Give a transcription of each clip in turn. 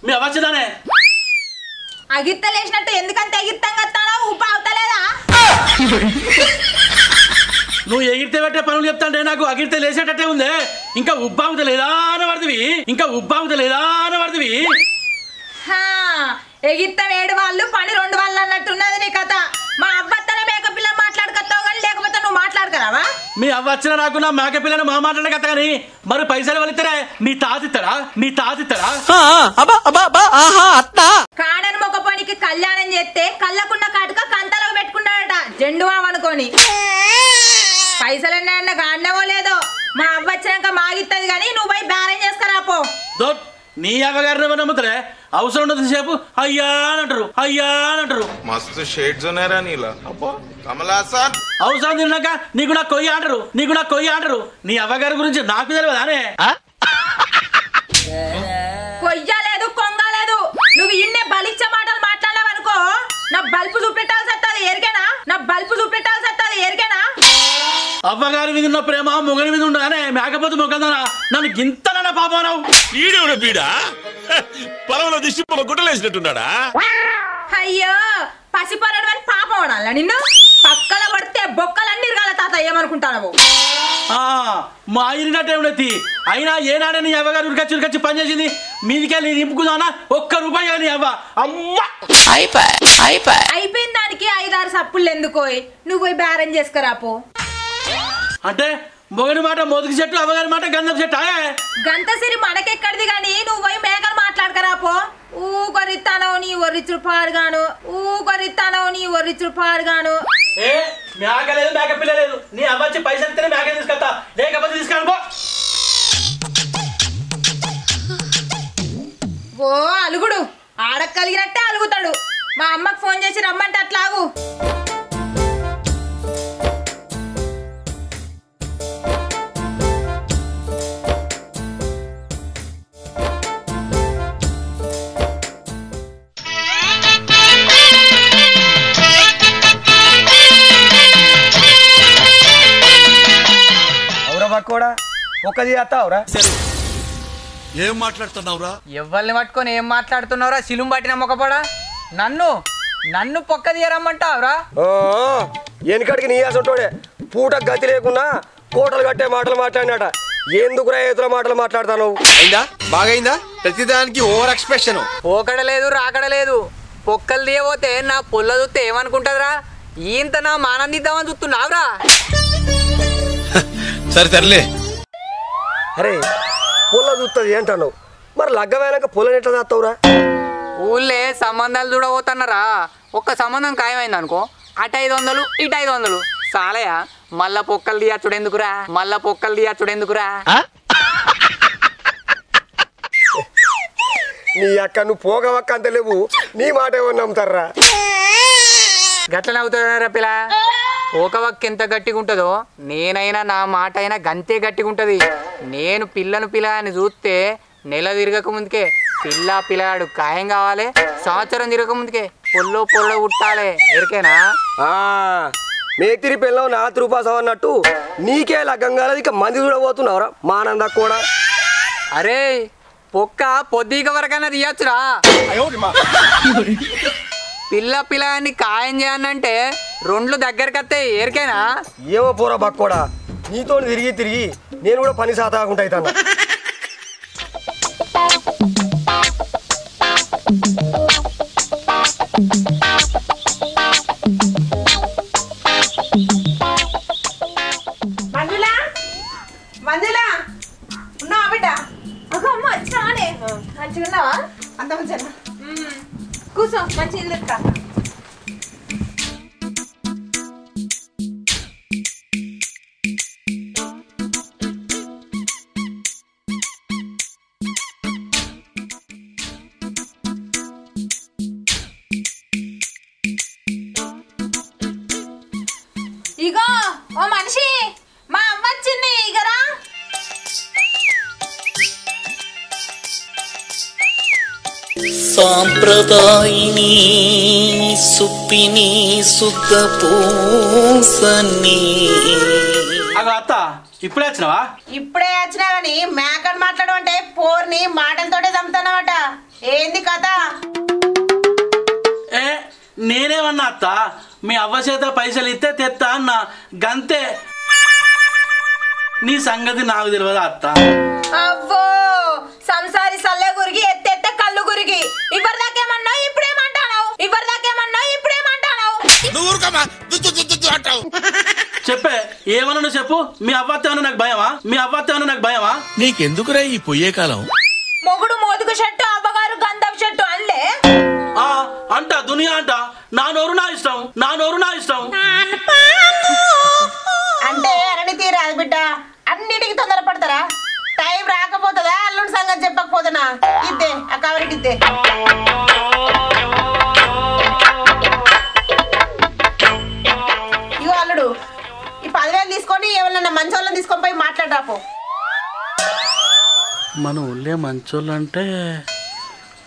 మీ అవ్వచ్చదానే అగిత్తలేసినట్టు ఎందుకంత ఎగిత్తం కత్తానో ఉప్పు అవుతలేదా? నువ్వు ఎగిరితే పెట్టే పనులు చెప్తాంటే నాకు అగిరితే లేచేటట్టే ఉందే. ఇంకా ఉబ్బాముతలేదా అని పడుతుంది, ఇంకా ఉబ్బాముతలేదా అని పడుతుంది. ఎగిత్తం 7 వాళ్ళు పని 2 వాళ్ళు అన్నట్టున్నది నీ కథ. మా అవ్వత్తనే మేకపిల్ల మాట్లాడుకొస్తావు కానీ లేకపోతే నువ్వు మాట్లాడుకరావా? మీ అవ్వ వచ్చిన నాకు నా మేకపిల్లను మా మాట్లాడే కథ కానీ మరి పైసలు వలిస్తారా? నీ తాతిస్తాడా? నీ తాతిస్తాడా? కాడని మొక్క పనికి కళ్యాణం చేస్తే కళ్ళకున్న కాటుక కంతలకు పెట్టుకున్నాడట జెండువా అనుకోని. పైసలన్నా గాడినవో లేదో మా అవ్వ వచ్చినాక మాగిత్తది కానీ నువ్వు పోయి బేరం చేసుకురాపో. నీ అవ్వగారిని నమ్ముతారే? అవసరం ఉన్నది సేపు అయ్యా అని అంటారు, అయ్యా అని అంటారు. మస్తు షేడ్స్ ఉన్నారా నీలా? అబ్బో కమలాసన్ అవసరం తిన్నాక నీకు నా కొయ్య అంటారు, నీకు నా కొయ్య అంటారు. నీ అవ్వగారి గురించి నాకు తెలియదానే? కొయ్యలేదు కొంగలేదు. నువ్వు ఇన్నే బలిచ్చే మాటలు మాట్లాడలేవనుకో నా బల్పు చూపెట్టాల్సి వస్తుంది ఎరికేనా? నా బల్పు చూపెట్టాల్సి వస్తుంది ఎరికేనా? అవ్వగారి మీద ఉన్న ప్రేమ మొగని మీద ఉండగానే మేకపోతే మొగందనా నన్ను గింతనన్న పాపనావు. ఈడేవుడు బీడా పొలంలో దిష్టి గుట్టలేసినట్టున్నాడా? అయ్యో పసిపరడు అని పాపం అనాల నిన్ను. పక్కన పడితే బొక్కలన్నీ ఇరగాల తాత ఏమనుకుంటావు? మా ఇరినట్టేమిటి అయినా ఏనాడే నీ అవ్వగారు ఉరికచ్చి పని చేసింది. మీదికెళ్ళి నింపుకుందానా? ₹1 నీ అవ్వ అమ్మ అయిపోయిన దానికి 5-6 సప్పులు ఎందుకోయ్? నువ్వు పోయి బేరం చేసుకురాపో. అంటే మొగని మాట మోదుగు చెట్టు, అవ్వగారి మాట గంధం చెట్టు. గంతసిరి మనకెక్కడిది గాని నువ్వు పోయి మేకలు మాట్లాడకరాపో. ఊకొరిస్తానో నీ ఒరిచుడు పాడుగాను, ఊకొరిస్తానో నీ ఒరిచుడు పాడుగాను. మేక లేదు, మేక పిల్ల లేదు. నీ అవ్వచ్చి పైసలు ఇస్తేనే మేక తీసుకెళ్తా, లేకపోతే తీసుకెళ్ళిపో. ఓ అలుగుడు ఆడకలిగినట్టే అలుగుతాడు. మా అమ్మకు ఫోన్ చేసి రమ్మంటే అట్లాగు. కూడా ఒక్కది చేస్తావురా? ఏం మాట్లాడుతున్నావురా? ఎవరిని పట్టుకొని ఏం మాట్లాడుతున్నావురా? సిలుం పట్టిన మొక్కపడా నన్ను పొక్క తీయరమ్మంటావురా? ఎనకడికి నీ అసంటోడే పూట గతి లేకున్నా కోటలు కట్టే మాటలు మాట్లాడినాట. ఎందుకురా ఏతుల మాటలు మాట్లాడతాను? అయిందా? బాగైందా? ప్రతిదానికి ఓవర్ ఎక్స్ప్రెషన్. పోకడలేదు రాకడలేదు. పొక్కలు తీయబోతే నా పొల్ల చూస్తే ఏమనుకుంటదిరా? ఇంత నా మానందిద్దామని చూస్తున్నావురా? సరే తరలే. అరే పొల్ల చూస్తుంది ఏంటన్నావు? మరి లగ్గమైనాక పొలని ఎట్లా చేస్తావురా? ఊళ్ళే సంబంధాలు చూడబోతున్నారా? ఒక్క సంబంధం ఖాయమైంది అనుకో, అటు 500 ఇటు 500 సాలయా? మళ్ళా పొక్కలు తీయచ్చుడెందుకురా? మళ్ళా పొక్కలు తీయచ్చుడెందుకురా? నీ అక్క నువ్వు పోగవక్క అంత లేవు, నీ మాట ఏమన్నా నమ్ముతారా? గట్లనే అవుతుందరా పిల్ల. ఒక వక్క ఎంత గట్టిగా ఉంటుందో నేనైనా నా మాట అయినా గంతే గట్టిగా ఉంటుంది. నేను పిల్లని చూస్తే నెల తిరగక ముందుకే పిల్లాడు ఖాయం కావాలి, సంవత్సరం తిరగక ముందుకే పొల్ల ఉట్టాలి. ఎరికేనా? మేతిరి పిల్లలు 4 రూపాయలు అన్నట్టు నీకే లగ్గం కాలేదు, ఇక మంది చూడబోతున్నావురా మానందా కూడా? అరే పొక్క పొద్దుక వరకైనా తీయచ్చురా. పిల్లని ఖాయం చేయాలంటే 2 దగ్గరికి వస్తాయి. ఎరికేనా? ఏమో పోరా బక్కోడా, నీతో తిరిగి నేను కూడా పని సాతాకుండా అవుతాను. మంజులా ఉన్నావా బిడ్డ? అమ్మ వచ్చినావానే? మంచిగా ఉన్నావా? అంత మంచిగా కూర్చో, మంచి ఇల్లు. ఇగో ఓ మనిషి, మా అమ్మ వచ్చింది ఇగరా. సాంప్రదాయిని సుప్పిని సుద్ధ పూసని. అగో అత్త ఇప్పుడే వచ్చినావా? ఇప్పుడే వచ్చినా గాని మేకని మాట్లాడమంటే పోర్ని మాటలతోటే చంపుతానమాట. ఏంది కథ? ఏ నేనేమన్నా అత్త, మీ అవ్వ చేత పైసలు ఇస్తే తెత్తా అన్న గంతే. నీ సంగతి నాకు తెలియదా అత్త? అవ్వో సంసారి సల్లె గురికి ఎత్తెత్తే కళ్ళు గురికి. ఇవ్వరి దాకేమన్నావు ఇప్పుడేమంటావు? ఇవ్వరి దాకేమన్నావు ఇప్పుడేమంటావు? నువ్వు ఊరుకోమా, దుద్దు దుద్దు దుద్దు అంటావు. చెప్పే ఏమన్నా చెప్పు. మీ అవ్వత్తేమన్నా నాకు భయమా? మీ అవ్వత్తేమన్నా నాకు భయమా? నీకెందుకురా ఈ పొయ్యే కాలం? మొగుడు మోదుగు చెట్టు, అవ్వగారు గంధపు చెట్టు అల్లే అంట దునియా అంట. నా నోరు నా ఇష్టం, నా నోరు నా ఇష్టం. అంటే అరణి తీరాదు బిడ్డ, అన్నిటికి తొందరపడతారా? టైం రాకపోతుందా? అల్లుడి సంగతి చెప్పకపోతున్నా ఇద్దే ఆ కవరికి ఇద్దే. ఇగో అల్లుడు, ఈ 10,000 తీసుకొని ఎవరన్నా మంచి వాళ్ళని తీసుకొని పోయి మాట్లాడరాపో. మన ఊళ్ళే మంచోళ్ళు అంటే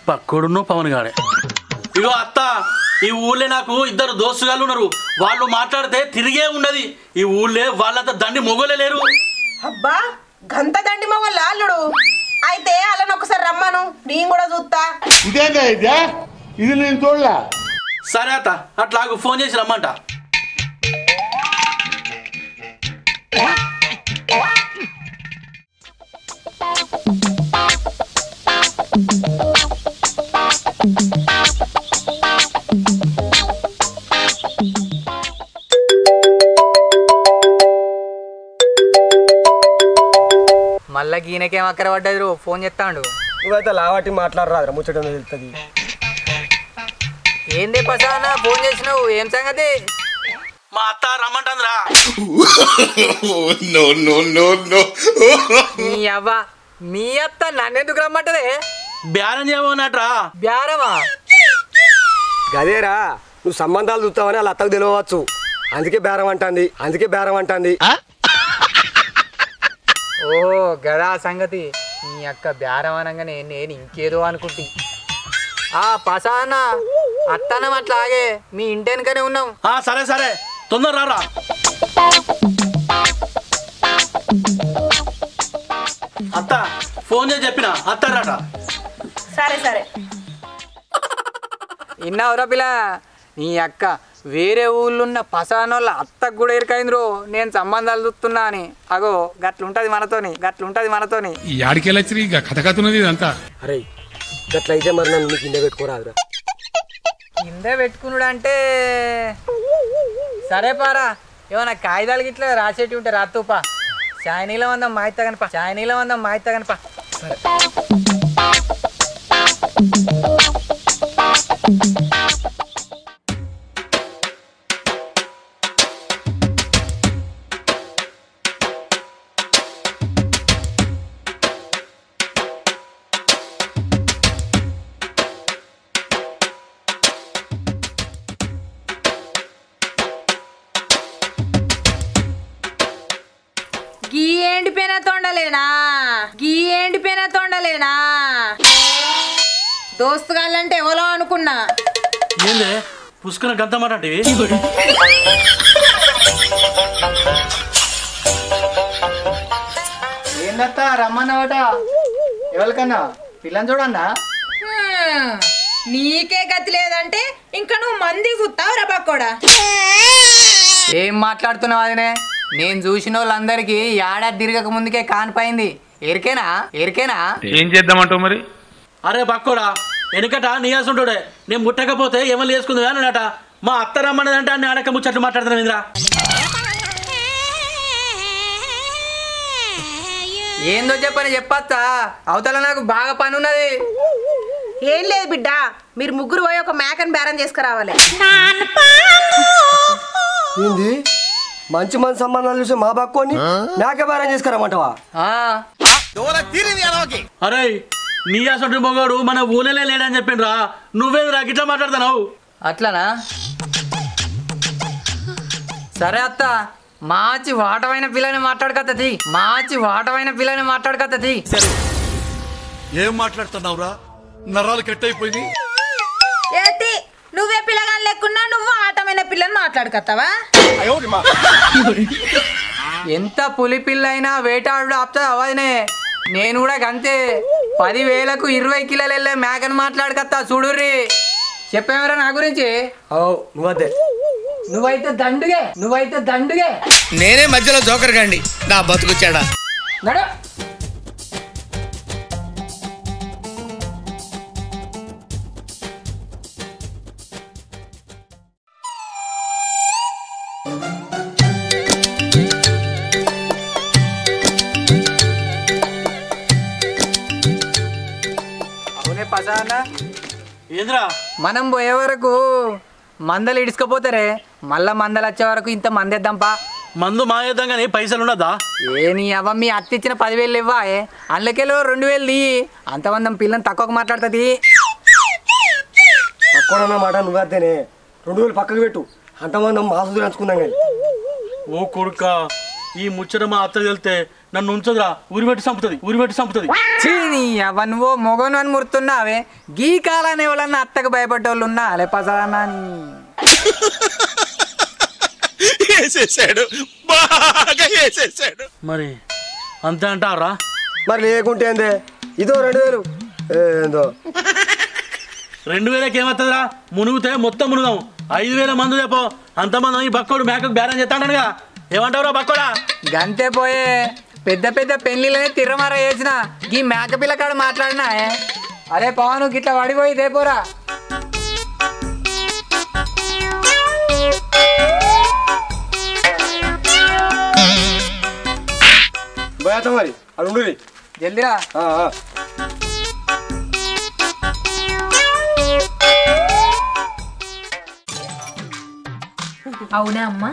పక్కడున్న పవన్ గాడే. ఇగో అత్త, ఈ ఊళ్ళే నాకు 2 దోస్తుగాళ్ళు ఉన్నారు. వాళ్ళు మాట్లాడితే తిరిగే ఉండదు. ఈ ఊళ్ళే వాళ్ళంతా దండి మొగోలే లేరు. అబ్బా గంత దండి మొగళ్ళ అల్లుడు? అయితే అల్లని ఒకసారి రమ్మను, నేను కూడా చూస్తా. ఇది నేను చూడలే. సరే అత్త, అట్లాగు ఫోన్ చేసి రమ్మంట. మళ్ళా గీనకేం అక్కర పడ్డది, ఫోన్ చేస్తాడు. నువ్వైతే లావాటి మాట్లాడరాదురా, ముచ్చట తెలుస్తుంది. ఏంది పసానా ఫోన్ చేసినావు? ఏం సంగతి? మా అత్త రమ్మంటుందిరా. No no no no. నీ అవ్వ, మీ అత్త నన్నెందుకు రమ్మంటదే? బేరం చేయమన్నట్రా. బ్యారమా? గదేరా, నువ్వు సంబంధాలు చూస్తావని వాళ్ళ అత్తకు తెలియవచ్చు. అందుకే బేరం అంటుంది. ఓ గదా సంగతి. నీ అక్క బేరం అనగానే నేను ఇంకేదో అనుకుంటి. పసానా అత్తనం అట్లాగే మీ ఇంటెనకనే ఉన్నాం. సరే సరే, తొందర రారా. అత్త ఫోన్ చేసి చెప్పిన అత్తారట. సరే సరే. ఇన్నావురా పిల్ల, నీ అక్క వేరే ఊళ్ళున్న పసానోళ్ళ అత్తకు కూడా ఎరికైందిరో నేను సంబంధాలు చూస్తున్నా అని. అగో గట్లుంటది మనతోని. ఈ ఆడికెళ్ళి ఇక కథ కథ ఇదంతా. అరే గట్లయితే మరి నన్ను కింద పెట్టుకోరాదురా. కింద పెట్టుకున్నాడు అంటే సరే పారా, ఏమన్నా కాగితాలు గిట్లా రాసేటి ఉంటే రాత్తూపా. చాయనీలో వందం మాయితగనపా. సరే. గీ ఎండిపోయిన తొండలేనా దోస్తుగాళ్ళంటే ఎవరో అనుకున్నా. ఏందే పుష్కర గంత మాట అంటే? ఏందత్తా రమ్మన్నవాట? ఎవరికన్నా పిల్లని చూడన్నా? నీకే గతి లేదంటే ఇంకా నువ్వు మంది చూస్తావురా పక్కోడా. ఏం మాట్లాడుతున్నావు అదినే? నేను చూసిన వాళ్ళందరికీ ఏడాది తిరగక ముందుకే కానిపోయింది. ఎరికేనా? ఏం చేద్దామంటావు మరి? అరే పక్కోడా, వెనుకట నీయాసుంటాడే. నేను ముట్టకపోతే ఏమన్నా వేసుకుంది అన్నట. మా అత్త రమ్మన్నదంటే అన్ని ఆడక ముచ్చట్లు మాట్లాడుతున్నావు ఇంద్రా. ఏందో చెప్పచ్చా? అవతల నాకు బాగా పని ఉన్నది. ఏం లేదు బిడ్డ, మీరు ముగ్గురు పోయి ఒక మేకని బేరం చేసుకురావాలి. ఏంది మంచి సంబంధాలు చూసి మా బక్కోని మేక బేరం చేసుకురామంటావా? అరే నీయాసుంటి మొగాడు మన ఊళ్ళే లేడని చెప్పిండ్రా. నువ్వేదిరా గిట్లా మాట్లాడుతున్నావు? అట్లనా? సరే అత్త, మాచి వాటమైన పిల్లని మాట్లాడుకత్తది. ఏం మాట్లాడుతున్నావురా? నరాలు కట్ అయిపోయింది. ఏతి నువ్వే పిల్లగాని లేకున్నా నువ్వు ఆటమైన పిల్లని మాట్లాడుకత్తావా? ఎంత పులిపిల్లైనా వేటాడు ఆపుతుంది అవదనే. నేను కూడా గంతే 10,000కు 20 కిలోలు వెళ్ళే మేకను మాట్లాడుకత్తా చూడుర్రి. చెప్పేమరా నా గురించి? నువ్వైతే దండుగే నేనే మధ్యలో జోకర్ గండి నా బతుకుచ్చాడా. నడు. అవునే పసానా ఏంద్రా మనం పోయే వరకు మందలు ఇడుచుకపోతారే, మళ్ళా మందలు వచ్చే వరకు ఇంత మందేద్దాంపా. మందు మాయేద్దాం కానీ పైసలు ఉండదా? నీ అవ్వ మీ అత్త ఇచ్చిన 10,000 ఇవ్వా, అందులోకెళ్ళి 2,000 ది. అంతమంది పిల్లని తక్కువకు మాట్లాడుతుంది. పక్కన మాట నువ్వు అద్దెనే 2,000 పక్కకు పెట్టు, అంతమంది మాసులు నంచుకుందాం కానీ. ఓ కొడుక, ఈ ముచ్చట మా అత్త వెళ్తే నన్ను ఉంచదురా, ఊరిపెట్టి చంపుతుంది. చీ నీ అవ్వ నువ్వు మొగను అని మురుతున్నావే. గీ కాలాన్ని ఎవరన్నా అత్తకు భయపడ్డోళ్ళు ఉన్నా అలే పసదన్నా. మరి అంతే అంటారా? మరి లేకుంటే ఏందే, ఇదో 2,000 ఏందో 2,000కి ఏమవుతుందిరా? మునుగుతే మొత్తం మునుదాం. 5,000 మందు చెప్పో. అంతమంది ఈ బక్కోడు మేకకు బేరం చేస్తాడనుగా. ఏమంటావురా బక్కోడా? గంతే పోయే పెద్ద పెద్ద పెళ్లిళ్ళనే తిరమర చేసిన ఈ మేక పిల్లకాడ మాట్లాడినా. అరే పవను గిట్లా పడిపోయి దేపోరా. పోయేత మరి అది ఉండు జల్దిరా. అవునా అమ్మ,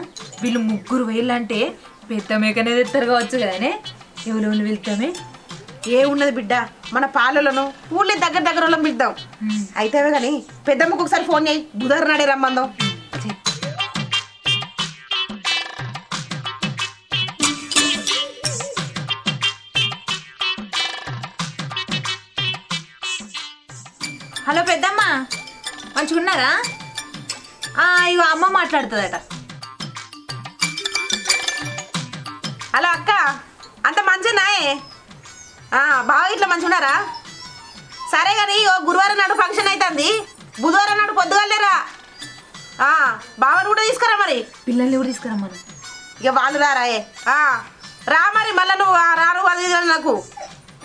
వీళ్ళు 3 వేలంటే పెద్ద మేకనే తెస్తారు కావచ్చు కదనే. ఎవరు వెళ్తామే? ఏ ఉన్నది బిడ్డ, మన పాలలను ఊళ్ళో దగ్గర వాళ్ళని పిలుద్దాం. అయితే కానీ పెద్దమ్మకు ఒకసారి ఫోన్ చేయి, బుధవారం నాడే రమ్మందాం. హలో పెద్దమ్మ, మంచిగా ఉన్నారా? ఇగో అమ్మ మాట్లాడుతుందట. హలో అక్క, అంత మంచినాయే? బాగా ఇట్లా మంచిగా ఉన్నారా? సరే కానీ గురువారం నాడు ఫంక్షన్ అవుతుంది, బుధవారం నాడు పొద్దుగాలేరా. బావని కూడా తీసుకురా మరి. పిల్లల్ని కూడా తీసుకురమ్మను. ఇక వాళ్ళు రారాయే. రా మరి, మళ్ళీ నువ్వు రాను అది నాకు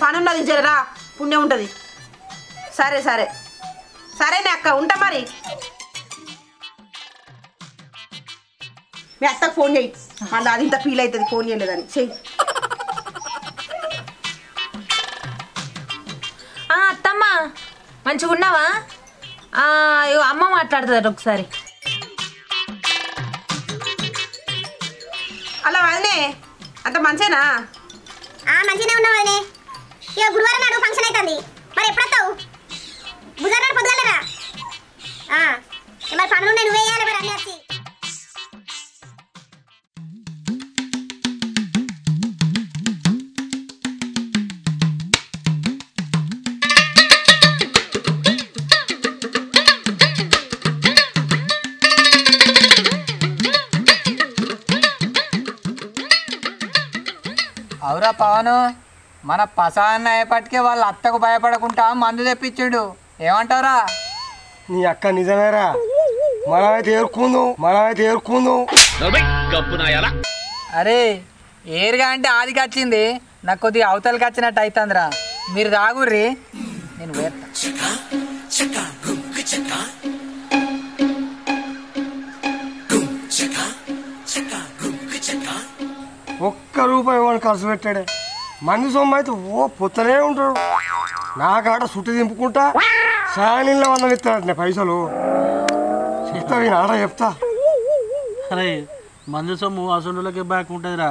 పని ఉన్నది, జరా పుణ్యం ఉంటుంది. సరేనే అక్క, ఉంటా మరి. మీ అత్తకు ఫోన్ చేయి, మళ్ళీ అది ఇంత ఫీల్ అవుతుంది ఫోన్ చేయలేదని. చెయ్యి. అత్తమ్మ మంచిగా ఉన్నావా? అమ్మ మాట్లాడుతుందట ఒకసారి. అలా వదినే, అంత మంచేనా? మంచిగానే ఉన్నావు వదినే. ఇక గురువారం నాడు ఫంక్షన్ అవుతుంది, మరి ఎప్పుడు వస్తావు? బుధవారం నాడు పొద్దుగలరా? మరి పనులు నువ్వే వేయాలి మరి అన్నీ వచ్చి. అవురా పవను, మన పసాన్న అయ్యేపటికే వాళ్ళ అత్తకు భయపడకుండా మందు తెప్పించుడు. ఏమంటారా? నీ అక్క నిజమేరా, మనమైతే ఏరుకుందాం. అరే ఏరుగా అంటే ఆదికి వచ్చింది, నాకు కొద్దిగా అవతలకి వచ్చినట్టు అవుతుందిరా. మీరు తాగుర్రి, నేను వేస్తా. ₹1 వాడు ఖర్చు పెట్టాడే. మంది సొమ్ము అయితే పొత్తనే ఉంటాడు. నా కాడ సుట్టి దింపుకుంటా సాయనీళ్ళ వందం ఇస్తాడు పైసలు. చెప్తా నేను ఆడ చెప్తా. అరే మందు సొమ్ము అసలులకే బ్యాక్ ఉంటుందిరా.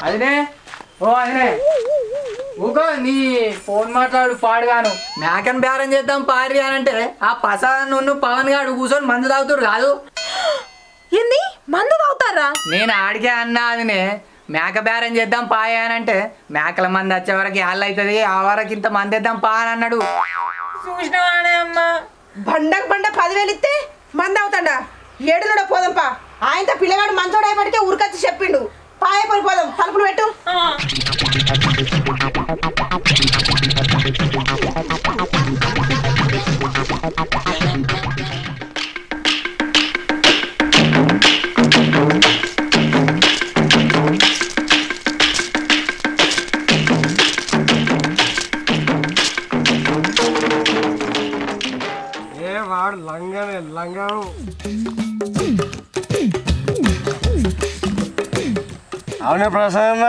అదినే ఊకో, నీ ఫోన్ మాట్లాడు పాడుగాను. మేకన్ బేరం చేద్దాం పారి అని అంటే ఆ పసాద్ నువ్వు పవన్ గాడు కూర్చొని మందు తాగుతాడు కాదు. ఏంది మందు తాగుతారా? నేను ఆడికే అన్నా అదినే, మేక బేరం చేద్దాం పాయ అని అంటే మేకల మంది వచ్చే వరకు వాళ్ళు అవుతుంది ఆ వరకు ఇంత మంది వేద్దాం పా అని అన్నాడు. చూసినవానే అమ్మా బండకు బండ 10,000 ఇస్తే మంది అవుతాడా? ఏడులో పోదాంపా. ఆయనతో పిల్లగాడు మంచోడు అయిపటికే ఉరికొచ్చి చెప్పిండు. పాయ పడి పోదాం, తలుపులు పెట్టు. వాడు లంగాను అవునే ప్రసాద్,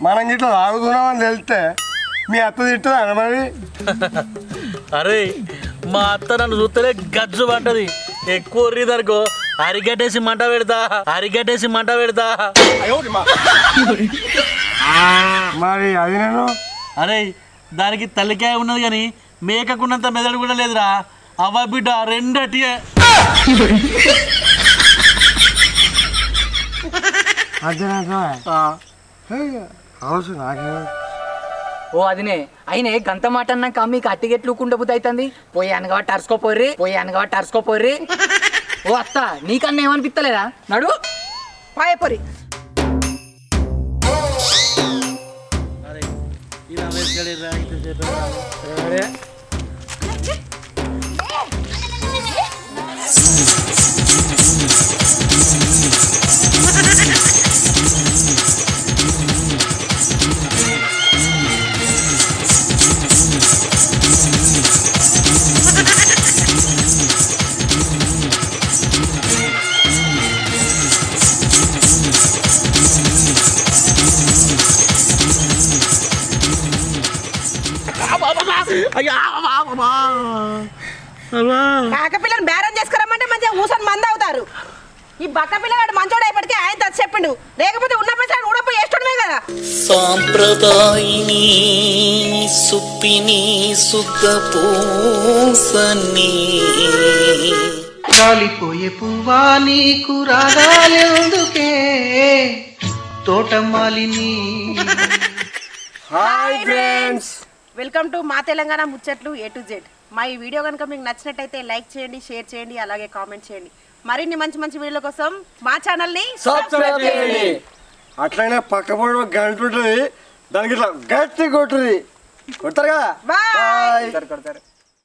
మనం గిట్లా తాగుతున్నామని తెలిస్తే మీ అత్త తిట్టదా మరి? అరే మా అత్త నన్ను చూస్తేనే గజ్జు పడ్డది. ఎక్కువ రీదనుకో అరిగట్టేసి మంట పెడతా. మరి అది నేను అరే దానికి తల్లికాయ ఉన్నది కానీ మేకకున్నంత మెదడు కూడా లేదురా. అవ్వ బిడ్డ రెండటియే. అవసరం నాకే. ఓ అదినే అయినే గంత మాట అన్నాక మీకు అట్టిగెట్లు కుండబుద్ధి అవుతుంది. పోయి అనగా టర్సుకోపోర్రి. ఓ అత్త నీకన్నా ఏమనిపిస్తలేదా? నడు పాయ పొరి. కాక పిల్లని బేరం చేసుకురమ్మంటే మంచిగా ఊసని మంది అవుతారు. ఈ బక్క పిల్లగాడు మంచోడు అయిపటికే ఆయన చెప్పిండు. లేకపోతే ఉన్న పైసలు ఊడపోయి వేస్తుండమే కదా. సాంప్రదాయిని సుప్పిని సుఖ పూసని రాలిపోయే పువ్వా నీకు రాగాలెందుకే తోటమాలిని. హాయ్ ఫ్రెండ్స్, వెల్కమ్ టు మా తెలంగాణ ముచ్చట్లు A to Z. మా ఈ వీడియో కనుక మీకు నచ్చినట్టయితే లైక్ చేయండి, షేర్ చేయండి, అలాగే కామెంట్ చేయండి. మరిన్ని మంచి మంచి వీడియోల కోసం మా ఛానల్ని సబ్స్క్రైబ్ చేయండి. అట్లనే పక్క పొడ గంట ఉంటుంది, దానికి ఇట్లా గట్టి కొట్టుది. కొడతారు కదా. బాయ్.